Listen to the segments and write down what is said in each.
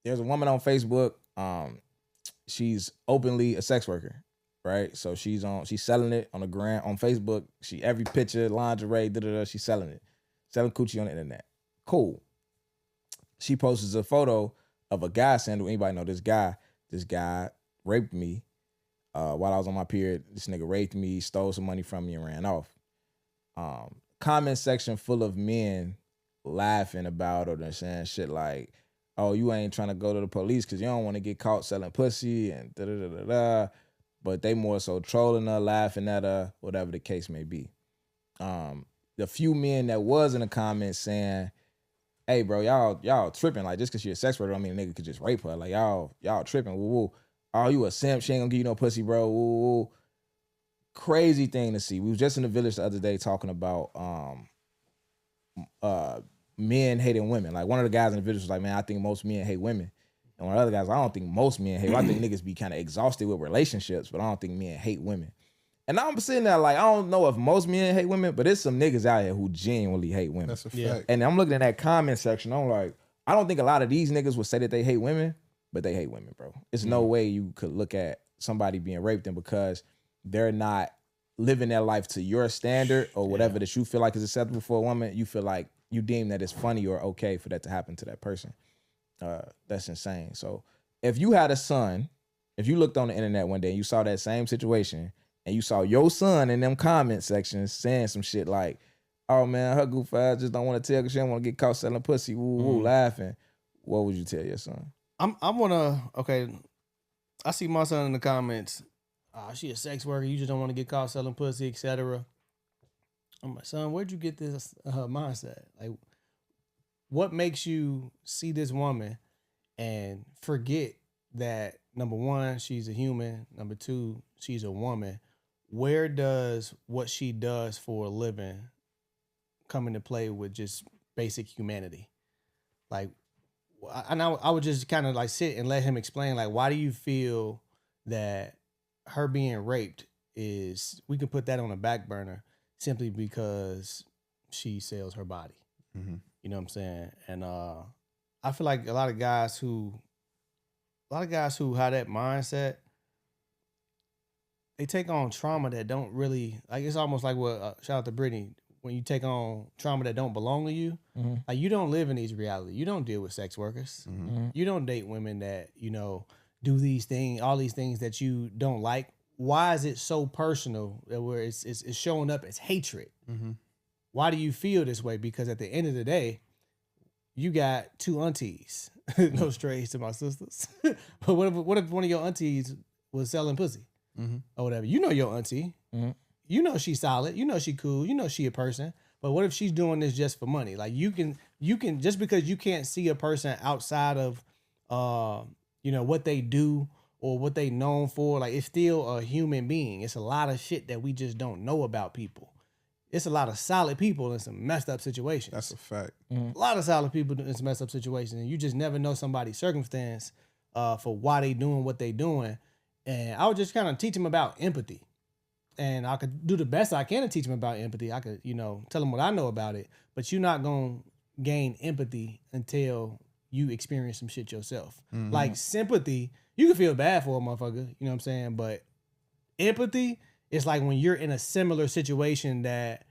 there's a woman on Facebook. She's openly a sex worker, right? So she's selling it on the gram on Facebook. She every picture, lingerie, she's selling it, selling coochie on the internet. Cool. She posts a photo of a guy saying, "Do anybody know this guy? This guy raped me while I was on my period. This nigga raped me, stole some money from me, and ran off." Comment section full of men laughing about it and saying shit like, "Oh, you ain't trying to go to the police because you don't want to get caught selling pussy," and da da da da da. But they more so trolling her, laughing at her, whatever the case may be. The few men that was in the comments saying, "Hey, bro, y'all tripping. Like, just because she a sex worker, I mean, a nigga could just rape her. Like, y'all tripping. Woo woo. Oh, you a simp? She ain't gonna give you no pussy, bro. Woo woo." Crazy thing to see. We was just in the village the other day talking about men hating women. Like, one of the guys in the village was like, "Man, I think most men hate women." And one of the other guys, "I don't think most men hate. I think niggas be kind of exhausted with relationships, but I don't think men hate women." And I'm sitting there like, I don't know if most men hate women, but there's some niggas out here who genuinely hate women. That's a fact. And I'm looking at that comment section. I'm like, I don't think a lot of these niggas would say that they hate women, but they hate women, bro. It's no way you could look at somebody being raped and because they're not living their life to your standard or whatever that you feel like is acceptable for a woman, you feel like you deem that it's funny or okay for that to happen to that person. That's insane. So if you had a son, if you looked on the internet one day and you saw that same situation and you saw your son in them comment sections saying some shit like, "Oh man, her goof ass just don't want to tell because she don't want to get caught selling pussy," woo woo, laughing, what would you tell your son? Okay, I see my son in the comments. She a sex worker. You just don't want to get caught selling pussy, etc. I'm like, son, where'd you get this mindset? Like, what makes you see this woman and forget that, number one, she's a human. Number two, she's a woman. Where does what she does for a living come into play with just basic humanity? Like, and I would just kind of like sit and let him explain, like, why do you feel that her being raped is, we can put that on a back burner simply because she sells her body. Mm-hmm. You know what I'm saying? And I feel like a lot of guys who have that mindset, they take on trauma that don't really, like, it's almost like what, shout out to Brittany, when you take on trauma that don't belong to you, like, you don't live in these realities. You don't deal with sex workers. You don't date women that, you know, do these things, all these things that you don't like. Why is it so personal that where it's showing up as hatred? Why do you feel this way? Because at the end of the day, you got two aunties. No strays to my sisters. But what if one of your aunties was selling pussy or whatever? You know your auntie. You know she's solid. You know she cool. You know she a person. But what if she's doing this just for money? Like, you can just because you can't see a person outside of you know, what they do or what they known for, like, it's still a human being. It's a lot of shit that we just don't know about people. It's a lot of solid people in some messed up situations. That's a fact. A lot of solid people in some messed up situations, and you just never know somebody's circumstance for why they doing what they doing. And I would just kind of teach them about empathy. And I could do the best I can to teach them about empathy. I could, you know, tell them what I know about it, but you're not going to gain empathy until you experience some shit yourself. Like, sympathy, you can feel bad for a motherfucker, you know what I'm saying? But empathy, it's like when you're in a similar situation that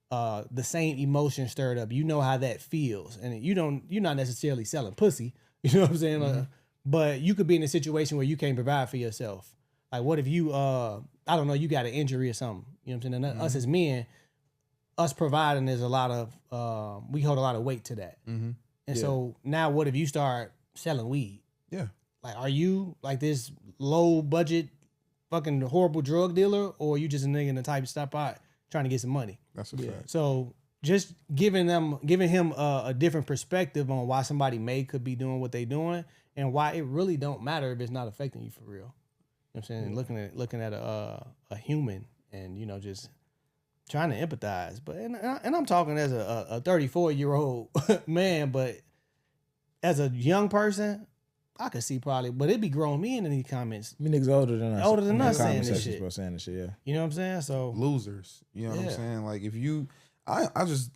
the same emotion stirred up. You know how that feels. And you're not necessarily selling pussy, you know what I'm saying? But you could be in a situation where you can't provide for yourself. Like, what if you, I don't know, you got an injury or something, you know what I'm saying? And us as men, us providing, there's a lot of, we hold a lot of weight to that. And so now what if you start selling weed? Yeah. Like, are you like this low budget fucking horrible drug dealer, or you just a nigga in the type to stop out trying to get some money? That's a fact. So just giving him a different perspective on why somebody could be doing what they doing and why it really don't matter if it's not affecting you for real. You know what I'm saying? Looking at a human and, you know, just trying to empathize. But and I'm talking as a 34-year-old man, but as a young person, I could see probably, but it'd be grown men in these comments. I mean, niggas older than us. Older than us saying comment this sections, shit. bro, saying this shit, yeah. You know what I'm saying? So Losers. You know what I'm Yeah. saying? Like, if you, I just,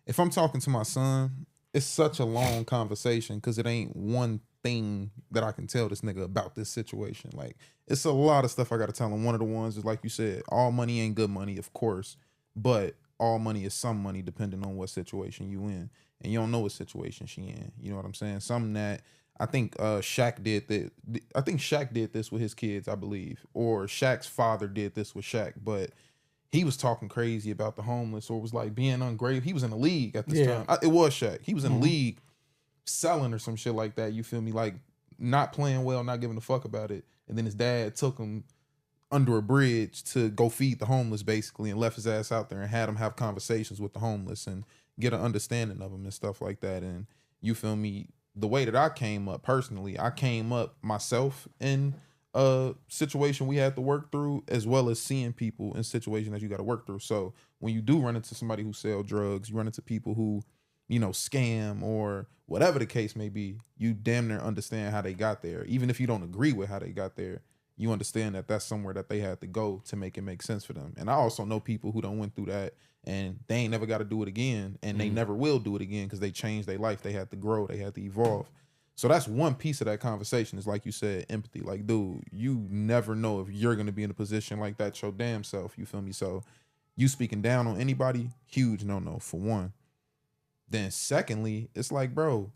if I'm talking to my son it's such a long conversation because it ain't one thing that I can tell this nigga about this situation. Like, it's a lot of stuff I got to tell him. One of the ones is, like you said, all money ain't good money, of course, but all money is some money depending on what situation you in. And you don't know what situation she in. You know what I'm saying? Something that I think Shaq did that. I think Shaq did this with his kids, I believe. Or Shaq's father did this with Shaq. But he was talking crazy about the homeless, or was like being ungrateful. He was in the league at this time. It was Shaq. He was in the league selling or some shit like that. You feel me? Like not playing well, not giving a fuck about it. And then his dad took him under a bridge to go feed the homeless basically, and left his ass out there and had him have conversations with the homeless and get an understanding of them and stuff like that. And you feel me? The way that I came up personally, I came up myself in a situation we had to work through, as well as seeing people in situations that you got to work through. So when you do run into somebody who sell drugs, you run into people who, you know, scam or whatever the case may be, you damn near understand how they got there. Even if you don't agree with how they got there, you understand that that's somewhere that they had to go to make it make sense for them. And I also know people who done went through that and they ain't never got to do it again, and they never will do it again because they changed their life. They had to grow, they had to evolve. So that's one piece of that conversation is, like you said, empathy. Like, dude, you never know if you're going to be in a position like that your damn self, you feel me? So you speaking down on anybody, huge no-no for one. Then secondly, it's like, bro,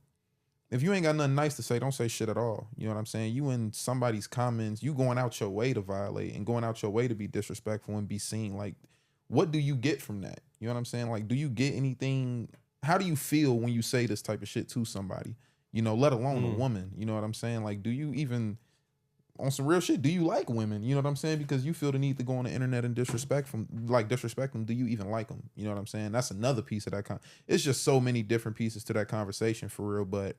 if you ain't got nothing nice to say, don't say shit at all. You know what I'm saying? You in somebody's comments, you going out your way to violate and going out your way to be disrespectful and be seen. Like, what do you get from that? You know what I'm saying? Like, do you get anything? How do you feel when you say this type of shit to somebody? You know, let alone a woman. You know what I'm saying? Like, do you even, on some real shit, do you like women? You know what I'm saying? Because you feel the need to go on the internet and disrespect them. Do you even like them? You know what I'm saying? That's another piece of that. It's just so many different pieces to that conversation for real. But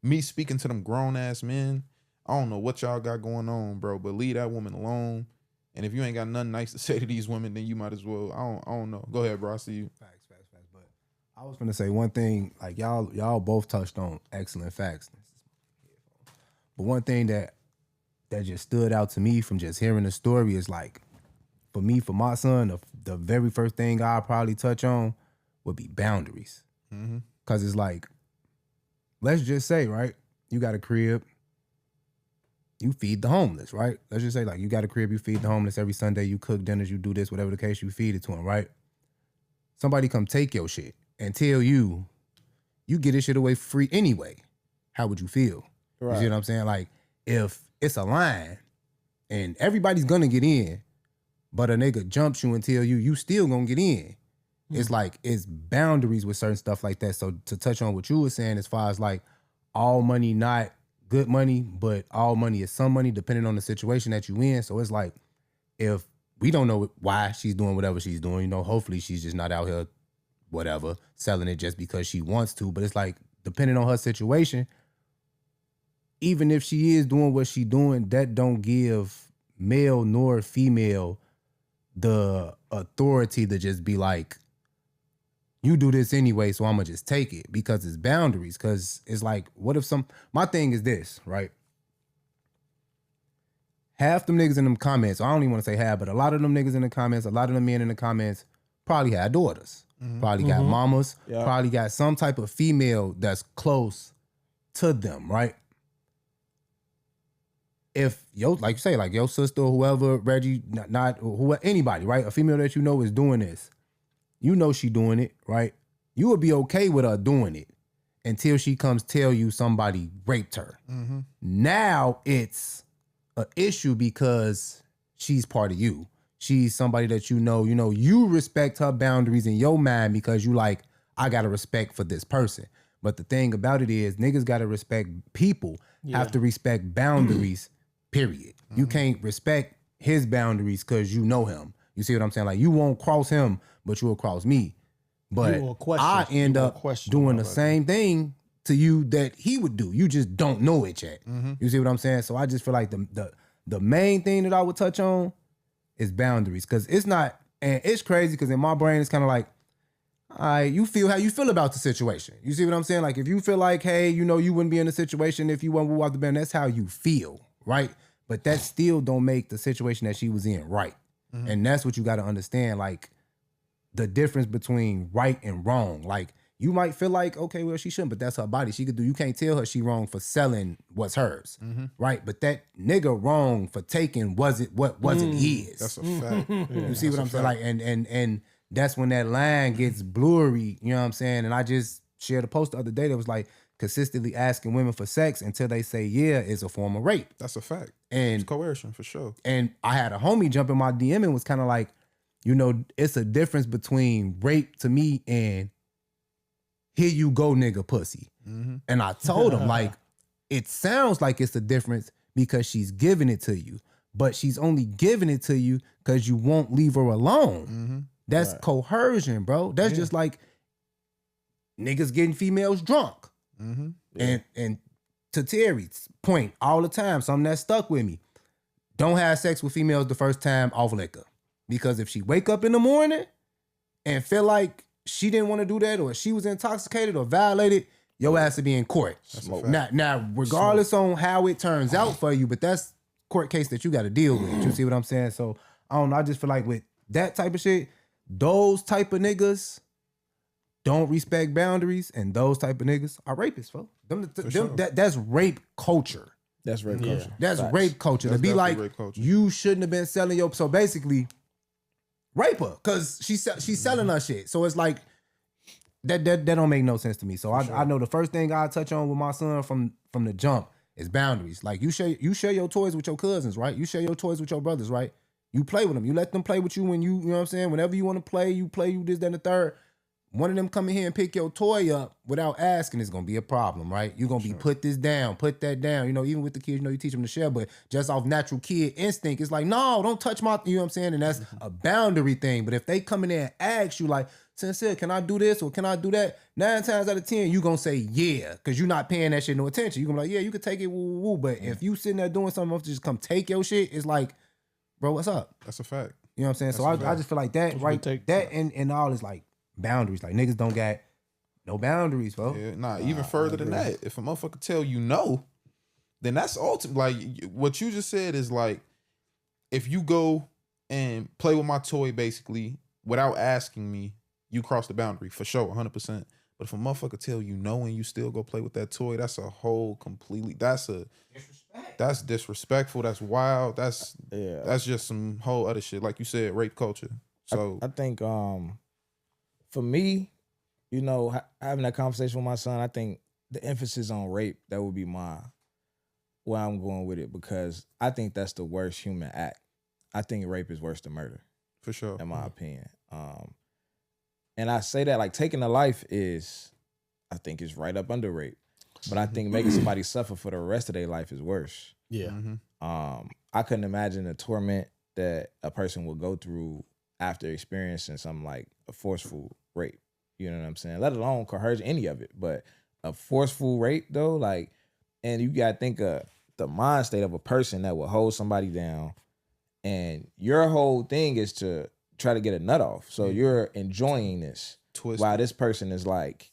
me speaking to them grown ass men, I don't know what y'all got going on, bro, but leave that woman alone. And if you ain't got nothing nice to say to these women, then you might as well. I don't know. Go ahead, bro. I see you. Facts. But I was gonna say one thing. Like y'all both touched on excellent facts. But one thing that just stood out to me from just hearing the story is, like, for me, for my son, the very first thing I'll probably touch on would be boundaries. Cause it's like, let's just say, right, you got a crib, you feed the homeless, right? Let's just say, like, you got a crib, you feed the homeless every Sunday, you cook dinners, you do this, whatever the case, you feed it to them, right? Somebody come take your shit and tell you get this shit away free anyway. How would you feel? Right. You see what I'm saying? Like, if it's a line and everybody's gonna get in, but a nigga jumps you and tell you still gonna get in. It's like, it's boundaries with certain stuff like that. So to touch on what you were saying, as far as like, all money not good money, but all money is some money depending on the situation that you in. So it's like, if we don't know why she's doing whatever she's doing, you know, hopefully she's just not out here, whatever, selling it just because she wants to. But it's like, depending on her situation, even if she is doing what she's doing, that don't give male nor female the authority to just be like, you do this anyway, so I'm gonna just take it, because it's boundaries. Because it's like, what if my thing is this, right? Half them niggas in them comments, I don't even want to say half, but a lot of them niggas in the comments, a lot of them men in the comments probably had daughters, probably got mamas, probably got some type of female that's close to them, right? If like you say, like your sister or whoever, Reggie, not whoever, anybody, right? A female that you know is doing this. You know she doing it, right? You would be okay with her doing it until she comes tell you somebody raped her. Now it's an issue because she's part of you. She's somebody that you know, you respect her boundaries in your mind because you like, I got to respect for this person. But the thing about it is, niggas got to respect people, have to respect boundaries, period. You can't respect his boundaries because you know him. You see what I'm saying? Like, you won't cross him, but you'll cross me. But I end up doing the same thing to you that he would do. You just don't know it yet. You see what I'm saying? So I just feel like the main thing that I would touch on is boundaries. Because it's not, and it's crazy because in my brain it's kind of like, all right, you feel how you feel about the situation. You see what I'm saying? Like, if you feel like, hey, you wouldn't be in a situation if you wouldn't move out the band, that's how you feel, right? But that still don't make the situation that she was in right. And that's what you got to understand, like, the difference between right and wrong. Like, You might feel like, okay, well, she shouldn't, but that's her body. She could do. You can't tell her she wrong for selling what's hers, right? But that nigga wrong for taking what wasn't his. That's a fact. You see what I'm saying? Like, and that's when that line gets blurry. You know what I'm saying? And I just shared a post the other day that was like, consistently asking women for sex until they say yeah is a form of rape. That's a fact. And it's coercion for sure. And I had a homie jump in my DM and was kind of like, you know, it's a difference between rape to me and here you go, nigga, pussy. And I told him, like, it sounds like it's a difference because she's giving it to you, but she's only giving it to you because you won't leave her alone. That's coercion, bro. That's just like niggas getting females drunk. And to Terry's point all the time, something that stuck with me. Don't have sex with females the first time off liquor. Because if she wake up in the morning and feel like she didn't want to do that or she was intoxicated or violated, your ass to be in court. Now, regardless on how it turns out for you, but that's court case that you got to deal with. You see what I'm saying? So, I don't know. I just feel like with that type of shit, those type of niggas don't respect boundaries, and those type of niggas are rapists, folks. That's rape culture. That's rape culture. That's rape culture. That's to be like, culture. you shouldn't have been selling your. So basically, rape her because she's selling her shit. So it's like that don't make no sense to me. So I know the first thing I touch on with my son from the jump is boundaries. Like you share your toys with your cousins, right? You share your toys with your brothers, right? You play with them. You let them play with you when you know what I'm saying. Whenever you want to play, you this, that, and the third. One of them come in here and pick your toy up without asking is gonna be a problem, right? You're gonna be put this down, put that down. You know, even with the kids, you know, you teach them to share, but just off natural kid instinct, it's like, no, don't touch my, you know what I'm saying? And that's a boundary thing. But if they come in there and ask you, like, Sincere, can I do this or can I do that? 9 times out of 10, you gonna say yeah, because you're not paying that shit no attention. You're gonna be like, yeah, you can take it, woo, woo, woo. But if you sitting there doing something else to just come take your shit, it's like, bro, what's up? That's a fact. You know what I'm saying? So I just feel like that, right? That and all is like boundaries. Like niggas don't got no boundaries, bro. Yeah, even further than that. If a motherfucker tell you no, then that's ultimate. Like what you just said is like, if you go and play with my toy basically without asking me, you cross the boundary for sure, 100%. But if a motherfucker tell you no and you still go play with that toy, that's a whole completely. That's disrespectful. That's wild. That's just some whole other shit. Like you said, rape culture. So I think for me, you know, having that conversation with my son, I think the emphasis on rape, that would be where I'm going with it, because I think that's the worst human act. I think rape is worse than murder. For sure. In my opinion. And I say that like taking a life is, I think is right up under rape. But I think making somebody suffer for the rest of their life is worse. Yeah. I couldn't imagine the torment that a person would go through after experiencing something like a forceful rape. You know what I'm saying? Let alone coercion, any of it. But a forceful rape though, like, and you gotta think of the mind state of a person that will hold somebody down, and your whole thing is to try to get a nut off. So you're enjoying this while this person is like,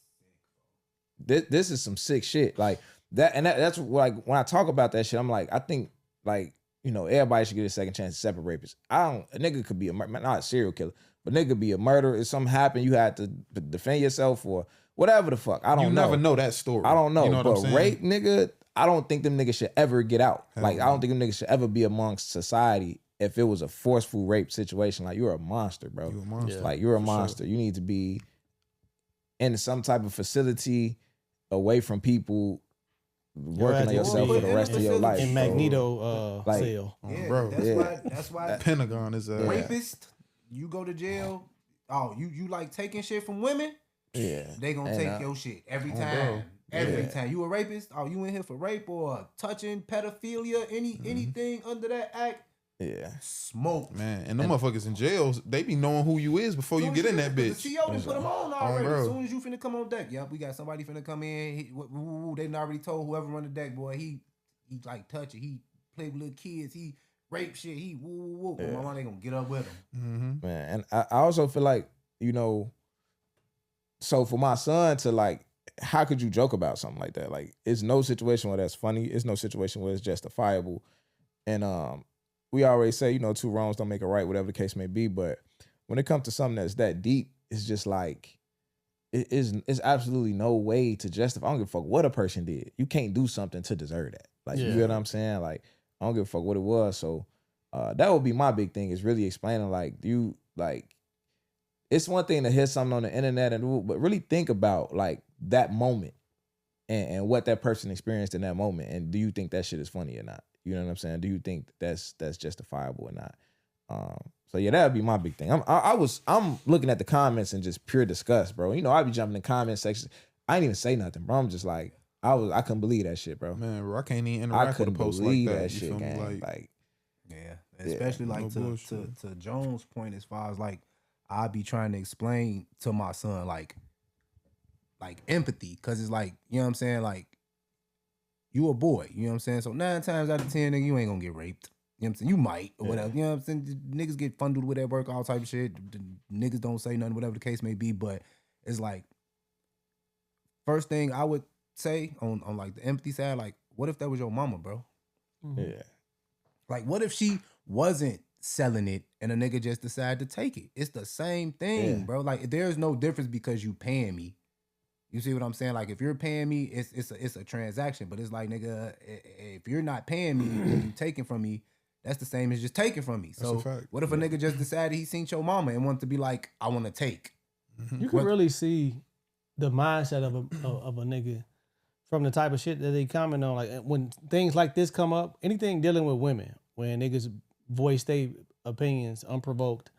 this is some sick shit. Like that, and that's like when I talk about that shit, I'm like, I think like, you know, everybody should get a second chance to separate rapists. A nigga could be not a serial killer, but nigga could be a murderer. If something happened, you had to defend yourself or whatever the fuck. I don't know. You never know that story. I don't know. You know what I'm but saying? Rape, nigga, I don't think them niggas should ever get out. Like, I don't think them niggas should ever be amongst society if it was a forceful rape situation. Like, you're a monster, bro. You're a monster. Like, you're a For monster. sure. You need to be in some type of facility away from people, working on yourself for the rest of your life. In Magneto cell. Yeah, bro. That's why Pentagon is a rapist. You go to jail. Oh, you like taking shit from women? Yeah. They gonna take your shit every time. Every time. You a rapist? Oh, you in here for rape or touching, pedophilia, anything under that act? Yeah. Smoke. man. And them motherfuckers in jails, they be knowing who you is before you get in that bitch. The CO done put them on already. bro. As soon as you finna come on deck, yep, we got somebody finna come in. They done already told whoever run the deck, boy, he like touch it. He play with little kids. He rape shit. He woo. Yeah. Mama, they gonna get up with him. Man, and I also feel like, you know, so for my son to like, how could you joke about something like that? Like, it's no situation where that's funny. It's no situation where it's justifiable. And we always say, you know, 2 wrongs don't make a right, whatever the case may be. But when it comes to something that's that deep, it's just like, it's absolutely no way to justify. I don't give a fuck what a person did. You can't do something to deserve that. Like, you get what I'm saying? Like, I don't give a fuck what it was. So that would be my big thing, is really explaining, like, it's one thing to hear something on the internet, but really think about, like, that moment and what that person experienced in that moment. And do you think that shit is funny or not? You know what I'm saying? Do you think that's justifiable or not? So yeah, that would be my big thing. I'm looking at the comments and just pure disgust, bro. You know, I be jumping in the comment section. I ain't even say nothing, bro. I'm just like, I couldn't believe that shit, bro. Man, bro, I can't even I interact with a couldn't post like believe that. that You shit, feel me? gang. Like, Yeah, especially like no to Jones' point, as far as like I be trying to explain to my son like empathy, because it's like, you know what I'm saying, like you a boy, you know what I'm saying, so 9 times out of 10, nigga, you ain't gonna get raped. You know what I'm saying? You might or whatever. You know what I'm saying? Niggas get fundled with that work, all type of shit. The niggas don't say nothing, whatever the case may be. But it's like, first thing I would say on like the empathy side, like, what if that was your mama, bro? Yeah. Like, what if she wasn't selling it and a nigga just decided to take it? It's the same thing, bro. Like, there's no difference because you paying me. You see what I'm saying? Like, if you're paying me, it's a transaction. But it's like, nigga, if you're not paying me and you taking from me, that's the same as just taking from me. So what if a nigga just decided he seen your mama and wanted to be like, I want to take? You can really see the mindset of a nigga from the type of shit that they comment on. Like, when things like this come up, anything dealing with women, when niggas voice their opinions unprovoked,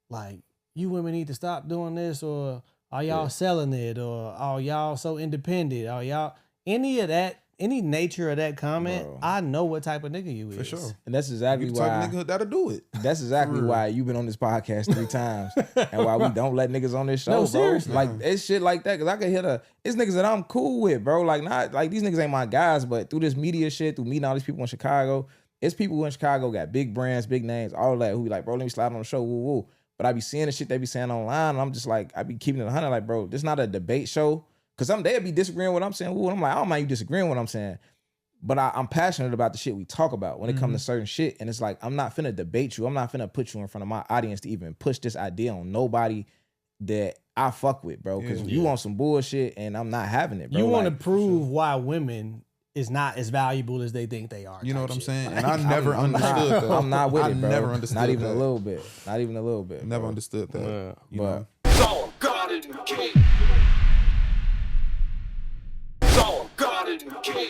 like, you women need to stop doing this, or are y'all selling it, or are y'all so independent, are y'all any of that, any nature of that comment, bro, I know what type of nigga you is. For sure. And that's exactly You why type of nigga that'll do it. That's exactly why you've been on this podcast 3 times, and why we don't let niggas on this show, No, bro. seriously. Like, it's shit like that, because I can hear it's niggas that I'm cool with, bro. Like, not like these niggas ain't my guys, but through this media shit, through meeting all these people in Chicago, it's people who in Chicago got big brands, big names, all that, who be like, bro, let me slide on the show, woo woo. But I be seeing the shit they be saying online, and I'm just like, I be keeping it 100, like, bro, this not a debate show, because they'll be disagreeing with what I'm saying, woo, and I'm like, I don't mind you disagreeing with what I'm saying. But I'm passionate about the shit we talk about when it comes to certain shit. And it's like, I'm not finna debate you. I'm not finna put you in front of my audience to even push this idea on nobody that I fuck with, bro. Because you want some bullshit and I'm not having it, bro. You want to like, prove why women is not as valuable as they think they are. You know what I'm shit. saying? And I never understood that. I'm not with it, bro. I never understood Not even that. a little bit. Not even a little bit. Never bro. understood that. You But know? It's all God in the king. It's all God in the king.